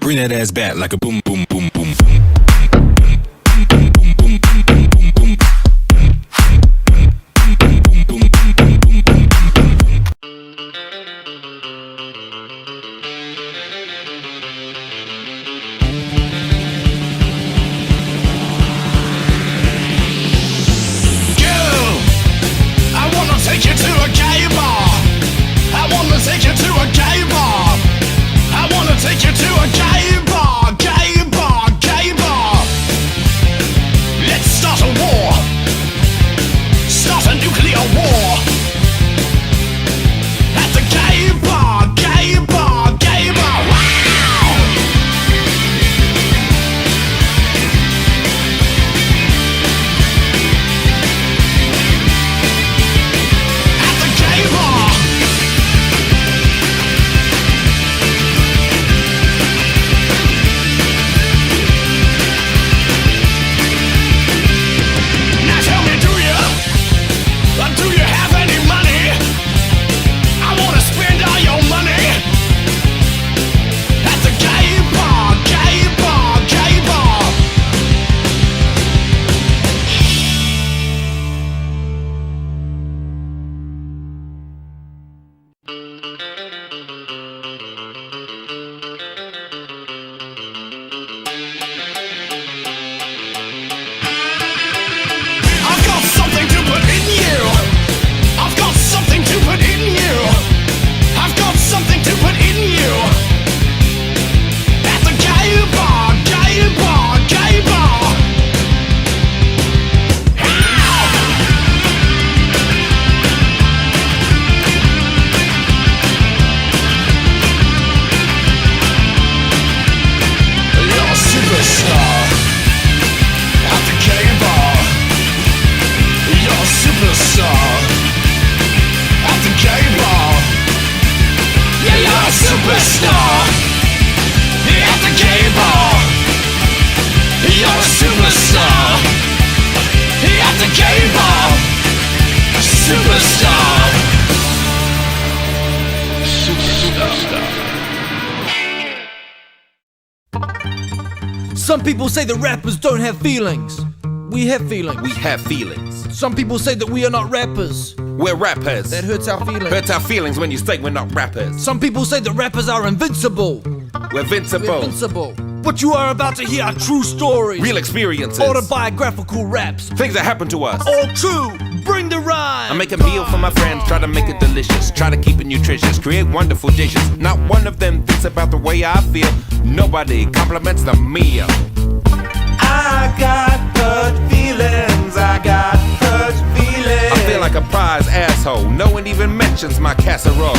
Bring that ass back like a boom, boom, boom, boom, boom. Some people say that rappers don't have feelings. We have feelings. We have feelings. Some people say that we are not rappers. We're rappers. That hurts our feelings. Hurts our feelings when you say we're not rappers. Some people say that rappers are invincible. We're invincible. We're invincible. What you are about to hear are true stories. Real experiences. Autobiographical raps. Things that happen to us. All true. Bring the rhyme. I make a meal for my friends, try to make it delicious. Try to keep it nutritious, create wonderful dishes. Not one of them thinks about the way I feel. Nobody compliments the meal. I got hurt feelings, I got hurt feelings. I feel like a prize asshole, no one even mentions my casserole.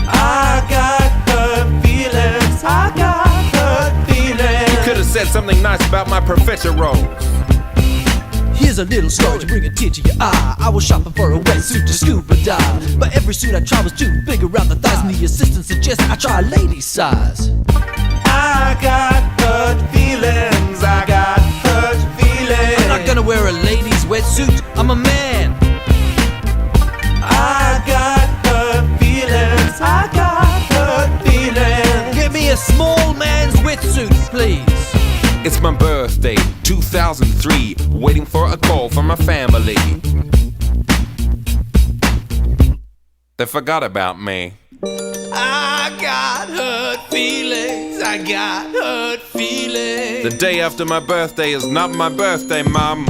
I got hurt feelings, I got hurt feelings. You could have said something nice about my professor roles. Here's a little story to bring a tear to your eye. I was shopping for a wetsuit to scuba dive, but every suit I tried was too big around the thighs, and the assistant suggested I try a lady size. I got hurt feelings, I got hurt feelings. I'm not gonna wear a lady's wetsuit, I'm a man. I got hurt feelings, I got hurt feelings. Get me a small man's wetsuit, please. It's my birthday, 2003, waiting for a call from my family. They forgot about me. I got hurt feelings, I got hurt feelings. The day after my birthday is not my birthday, Mom.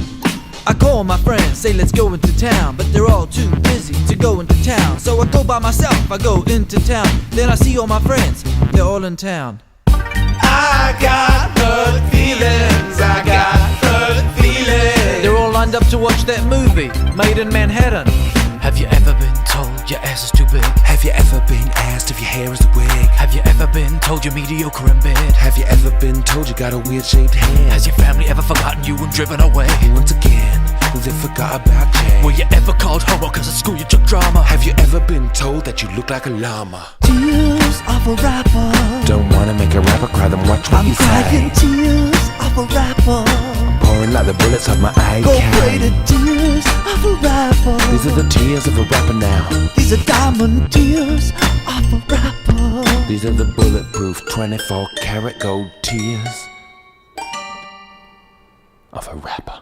I call my friends, say let's go into town, but they're all too busy to go into town. So I go by myself, I go into town. Then I see all my friends, they're all in town. I got hurt feelings, I got hurt feelings. They're all lined up to watch that movie, Made in Manhattan. Have you ever been told your ass is too big? Have you ever been asked if your hair is a wig? Have you ever been told you're mediocre in bed? Have you ever been told you got a weird shaped head? Has your family ever forgotten you and driven away? Once again, they forgot about you. Were you ever called homo cause at school you took drama? Have you ever been told that you look like a llama? Tears of a rapper. Don't wanna make a rapper cry, then watch what you say. I'm crying tears of a rapper. Pouring like the bullets of my eye. Gold-plated tears of a rapper. These are the tears of a rapper now. These are diamond tears of a rapper. These are the bulletproof 24 karat gold tears of a rapper.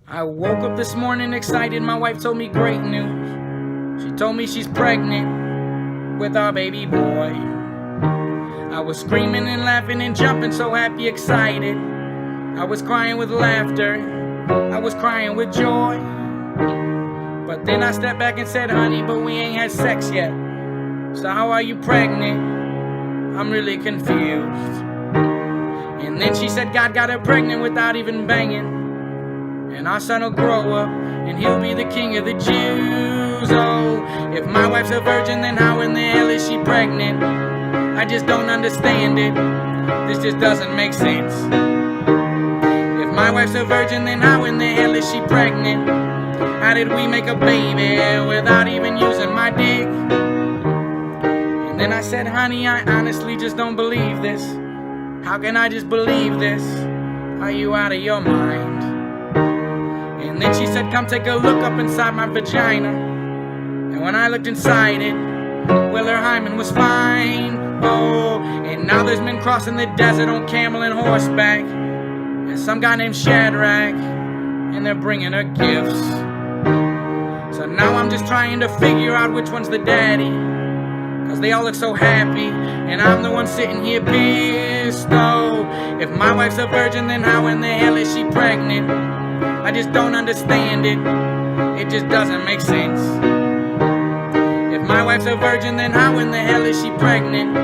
I woke up this morning excited, my wife told me great news. She told me she's pregnant with our baby boy. I was screaming and laughing and jumping, so happy, excited. I was crying with laughter, I was crying with joy. But then I stepped back and said, honey, but we ain't had sex yet. So how are you pregnant? I'm really confused. And then she said God got her pregnant without even banging. And our son will grow up, and he'll be the king of the Jews. Oh, if my wife's a virgin, then how in the hell is she pregnant? I just don't understand it. This just doesn't make sense. If my wife's a virgin, then how in the hell is she pregnant? How did we make a baby without even using my dick? And then I said, honey, I honestly just don't believe this. How can I just believe this? Are you out of your mind? And then she said, come take a look up inside my vagina. And when I looked inside it, well, her hymen was fine. Oh, and now there's men crossing the desert on camel and horseback. And some guy named Shadrach, and they're bringing her gifts. So now I'm just trying to figure out which one's the daddy, 'cause they all look so happy, and I'm the one sitting here pissed. Oh, if my wife's a virgin, then how in the hell is she pregnant? I just don't understand it. It just doesn't make sense. If my wife's a virgin, then how in the hell is she pregnant?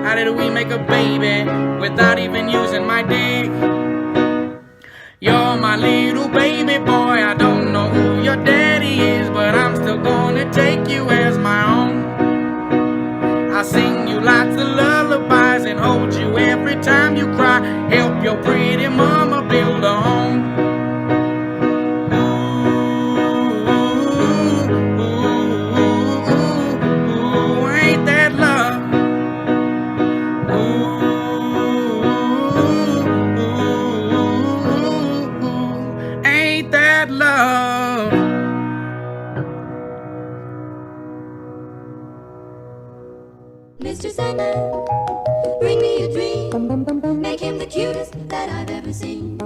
How did we make a baby without even using my dick? You're my little baby boy, I don't know who your daddy is, but I'm still gonna take you as my own. I'll sing you lots of lullabies and hold you every time you cry. Help your pretty mama build a home. Mr. Sandman, bring me a dream. Make him the cutest that I've ever seen.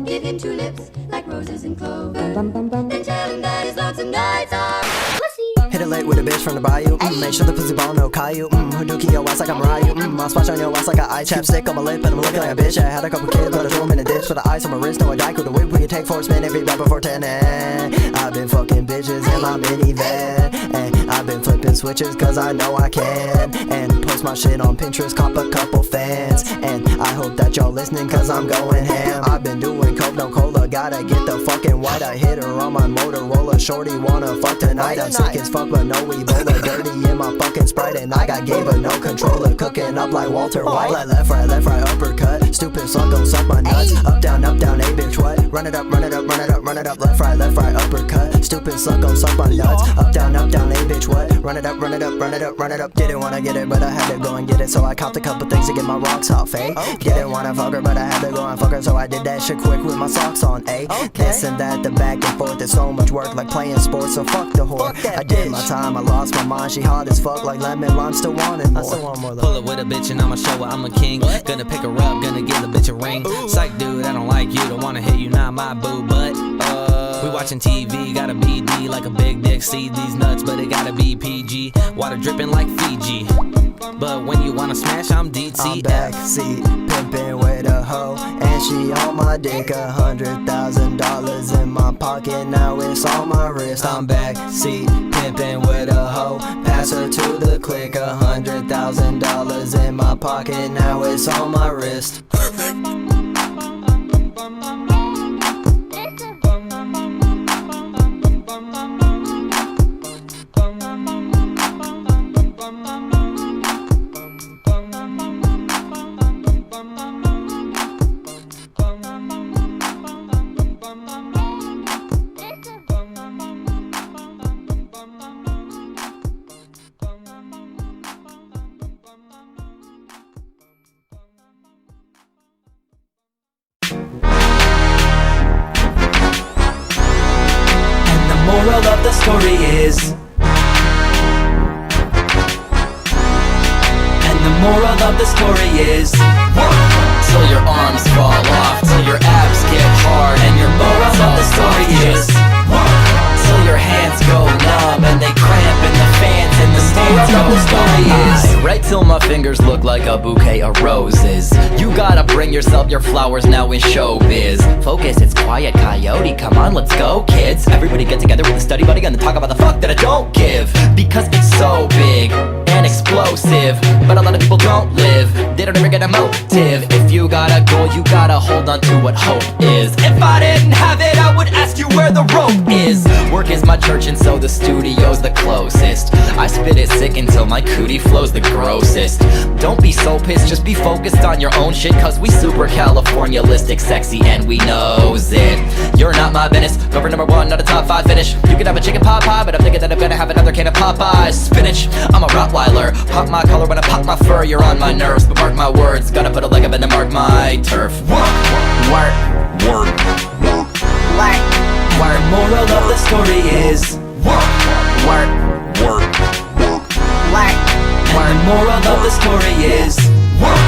Give him two lips like roses and clover. Then tell him that his lonesome nights are pussy. Hit it late with a bitch from the bayou. Make sure the pussy ball no Caillou. Hadouken your ass like I'm Ryu. I'll splash on your ass like an eye chapstick on my lip, and I'm looking like a bitch. I had a couple kids, but I threw them in a ditch. Put the ice on my wrist, no a dyke with a whip. We can take 4 spin every rap before 10. I've been fucking bitches in my minivan, and I've been flipping switches 'cause I know I can. And post my shit on Pinterest, cop a couple fans. And I hope that y'all listening 'cause I'm going ham. I've been doing coke, no cola, gotta get the fucking white. I hit her on my Motorola, shorty wanna fuck tonight. I'm sick as fuck but no Ebola, dirty in my fucking Sprite. And I got gay but no controller, cooking up like Walter White. Like left, right, uppercut, stupid suck, gon' suck my nuts. Up, down, a bitch, what? Run it up, run it up, run it up, run it up. Left, right, uppercut, stupid suck, gon' suck my nuts. Up, down, a bitch, what? Run it up, run it up, run it up, run it up. Didn't wanna get it, but I had to go and get it. So I copped a couple things to get my rocks off, eh? Didn't wanna fuck her, but I had to go and fuck her. So I did that shit quick with my socks on, eh? This and that, the back and forth. There's so much work like playing sports, so fuck the whore. I did my time, I lost my mind. She hot as fuck like lemon lime, still wanting more. Pull up with a bitch and I'ma show her I'm a king. Gonna pick her up, gonna give the bitch a ring. Psych dude, I don't like you, don't wanna hit you, not my boo. But we watching TV, gotta be D like a big dick. See these nuts, but it gotta be PG. Water dripping like Fiji. But when you wanna smash, I'm DTF. I'm backseat pimping with a hoe, and she on my dick. $100,000 in my pocket, now it's on my wrist. I'm backseat pimping with a hoe, pass her to the click. $100,000 in my pocket, now it's on my wrist. Moral of the story is moral of the story is work till your arms fall off, till your abs get hard. And your moral of the story is work till your hands go numb and they cramp in the fans and the stands. Moral of the story is I write till my fingers look like a bouquet of roses. You gotta bring yourself your flowers now in showbiz. Focus, it's quiet coyote, come on let's go kids. Everybody get together with a study buddy and then talk about the fuck that I don't give. Because it's so big and explosive, but a lot of people don't live, they don't ever get a motive. If you got a goal, you gotta hold on to what hope is. If I didn't have it, I would ask you where the rope is. Work is my church and so the studio's the closest. I spit it sick until my cootie flows the grossest. Don't be so pissed, just be focused on your own shit, cause we super Californialistic, sexy, and we knows it. You're not my business, go for number one, not a top 5 finish. You could have a chicken pot pie, but I'm thinking that I'm gonna have another can of Popeyes spinach. I'm a Rottweiler, pop my collar when I pop my fur. You're on my nerves, but mark my words, gotta put a leg up and then mark my turf. Work, work, work, work, work. Moral of the story is work, work, work, work, work. Moral of the story is work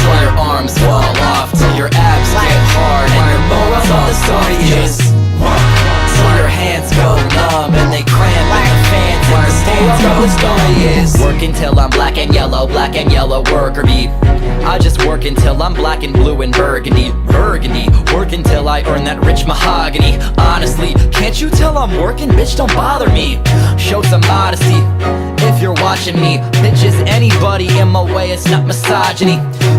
till your arms fall off, till your abs get hard. And your moral of the story is work till your hands go numb and they cramp in the fans and the stands. Moral of the story is work until I'm black and yellow worker bee. I just work until I'm black and blue and burgundy. Work until I earn that rich mahogany. Honestly, can't you tell I'm working? Bitch, don't bother me. Show some modesty if you're watching me. Bitch is anybody in my way, it's not misogyny.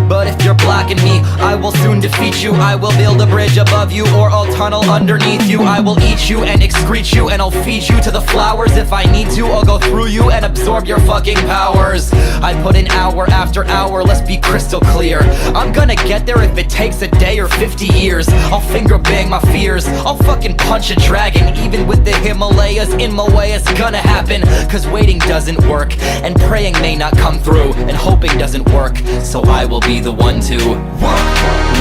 But if you're blocking me, I will soon defeat you. I will build a bridge above you or I'll tunnel underneath you. I will eat you and excrete you and I'll feed you to the flowers. If I need to, I'll go through you and absorb your fucking powers. I put in hour after hour, let's be crystal clear. I'm gonna get there if it takes a day or 50 years. I'll finger bang my fears, I'll fucking punch a dragon. Even with the Himalayas in my way, it's gonna happen. Cause waiting doesn't work, and praying may not come through, and hoping doesn't work. So I will be the one to work,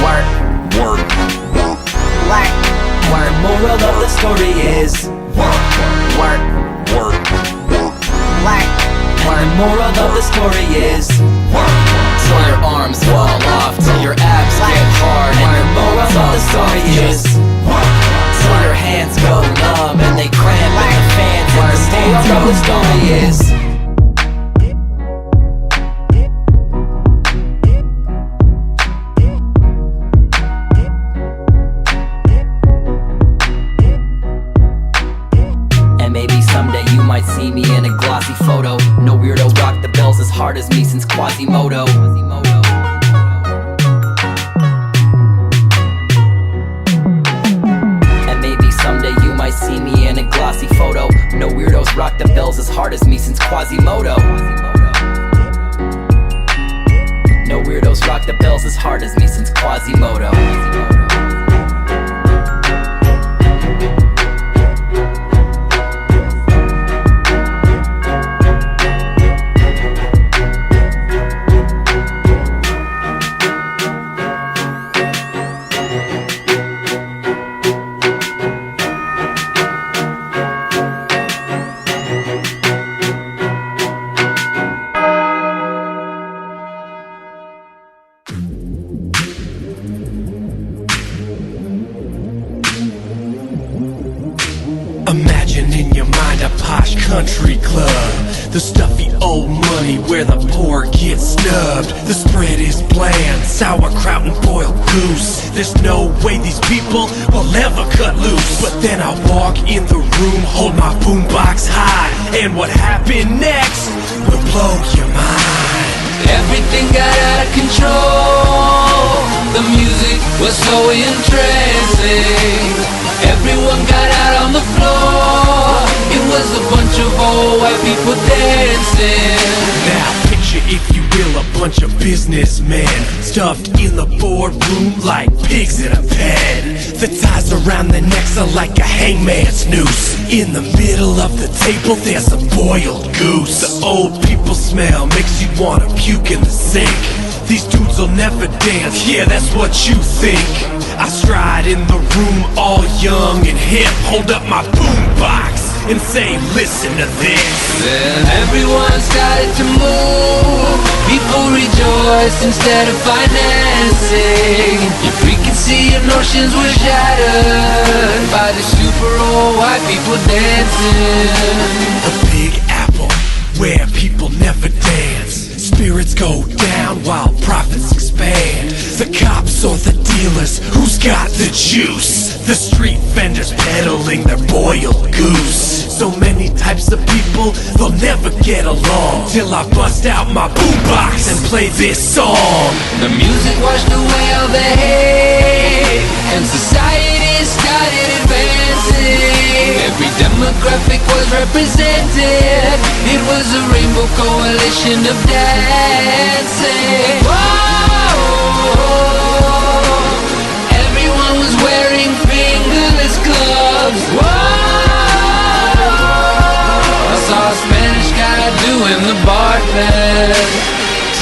work, work, work, work, work. Moral of the story is work, work, work, work, work, work. Moral of the story is work till your arms fall off, till your abs get hard. And your moral of the story is work till your hands go numb and they cramp in the fans and the stands. Moral of the story is see me in a glossy photo. No weirdo rock the bells as hard as me since Quasimodo. And maybe someday you might see me in a glossy photo. No weirdos rock the bells as hard as me since Quasimodo. No weirdos rock the bells as hard as me since Quasimodo. Imagine in your mind a posh country club, the stuffy old money where the poor get snubbed. The spread is bland, sauerkraut and boiled goose. There's no way these people will ever cut loose. But then I walk in the room, hold my boombox high, and what happened next will blow your mind. Everything got out of control. The music was so entrancing. Everyone got out on the floor. It was a bunch of old white people dancing. Now picture, if you will, a bunch of businessmen stuffed in the boardroom like pigs in a pen. The ties around their necks are like a hangman's noose. In the middle of the table there's a boiled goose. The old people smell makes you wanna puke in the sink. These dudes will never dance, yeah, that's what you think. I stride in the room all young and hip, hold up my boombox and say, listen to this. Then everyone started to move. People rejoiced instead of financing. Your preconceived notions were shattered by the super old white people dancing. The Big Apple, where people never dance. Spirits go down while profits expand. The cops or the dealers, who's got the juice? The street vendors peddling their boiled goose. So many types of people, they'll never get along till I bust out my boombox and play this song. The music washed away all the hate, and society started advancing. Every demographic was represented. It was a rainbow coalition of dancing. Whoa! Everyone was wearing fingerless gloves. Whoa! I saw a Spanish guy doing the bartend.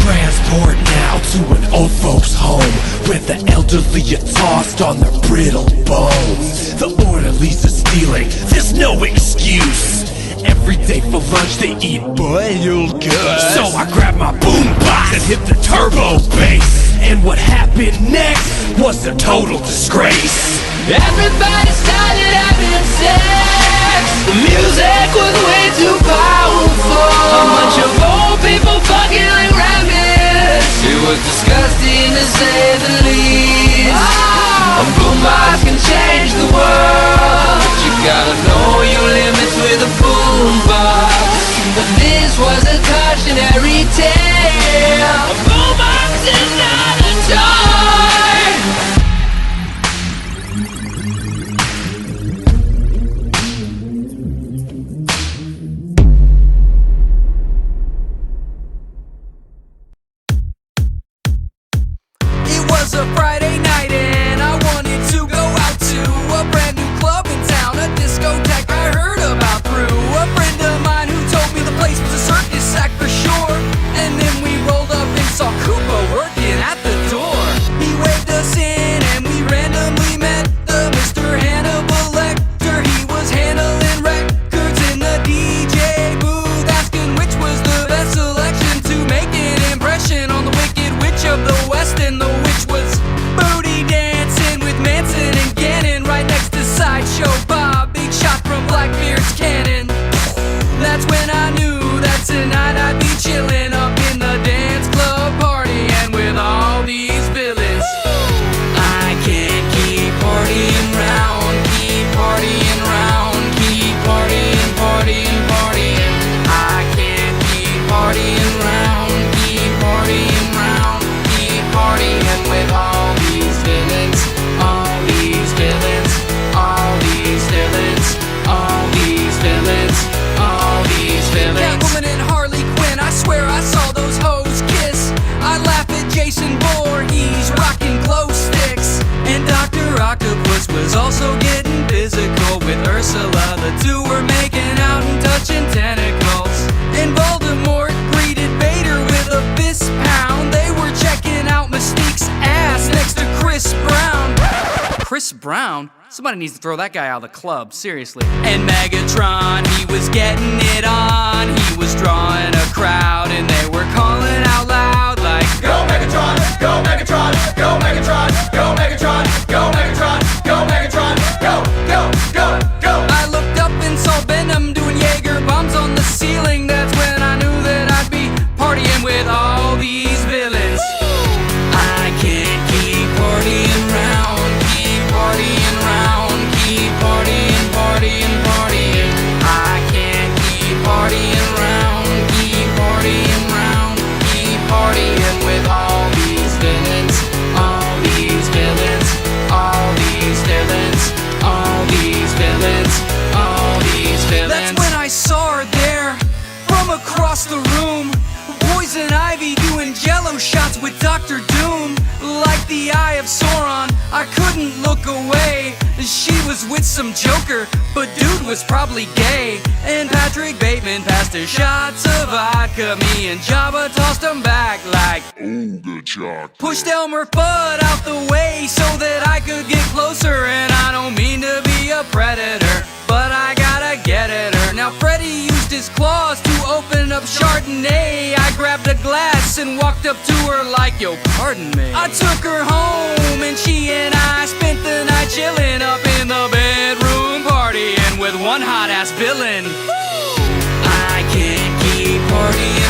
Transport now to an old folks' home, where the elderly are tossed on their brittle bones. The orderlies are stealing, there's no excuse. Every day for lunch they eat boiled goods. So I grabbed my boombox and hit the turbo bass. And what happened next was a total disgrace. Everybody started having sex. The music was way too powerful. A bunch of old people fucking like rabbits. It was disgusting to say the least. A boombox can change the world. You gotta know your limits with a boombox. But this was a cautionary tale. A boombox is not a toy. It was a Friday night and I wanted to go out to a brand new club in town, a discotheque I heard about through a friend of mine who told me the place was a circus act for sure. And then we rolled up and saw Koopa working at the door. He waved us in and we randomly met the Mr. Hannibal Lecter. He was handling records in the DJ booth, asking which was the best selection to make an impression on the Wicked Witch of the West. And the witch was booty dancing with Manson and Gannon right next to Sideshow Bob, big shot from Blackbeard's cannon. That's when I knew that tonight I'd be chillin' up in the dance club party and with all these villains. I can't keep partying round, keep partying round, keep partying, partying, partying. I can't keep partying round, keep partying round, keep partying with all these villains, all these villains, all these villains, all these villains, all these villains. Catwoman and Harley Quinn, I swear I saw those hoes kiss. I laugh at Jason Voorhees rocking glow sticks. And Dr. Octopus was also getting physical with Ursula. The two were making out and touching tentacles. And Voldemort greeted Vader with a fist pound. They were checking out Mystique's ass next to Chris Brown. Chris Brown? Somebody needs to throw that guy out of the club, seriously. And Megatron, he was getting it on. He was drawing a crowd and they were calling out loud like, go Megatron, go Megatron, go Megatron, go Megatron, go Megatron, go Megatron, go, go, go, go. I looked up and saw Venom doing Jaeger bombs on the ceiling. That's when I knew that I'd be partying with all these villains. I can't keep partying round, keep partying round, keep partying, partying, partying. I can't keep partying round, keep partying round, keep partying with all these villains, all these villains, all these villains, all these villains, all these villains. That's when I saw her there from across the room. Poison Ivy doing jello shots with Dr. Doom. Like the Eye of Sauron, I couldn't look away. She was with some joker, but dude was probably gay. And Patrick Bateman passed her shots of vodka. Me and Jabba tossed them back like, oh, good shot. Pushed Elmer Fudd out the way so that I could get closer. And I don't mean to be a predator, but I gotta get at her. matinee, I grabbed a glass and walked up to her like, yo, pardon me. I took her home and she and I spent the night chilling up in the bedroom, partying with one hot ass villain. I can't keep partying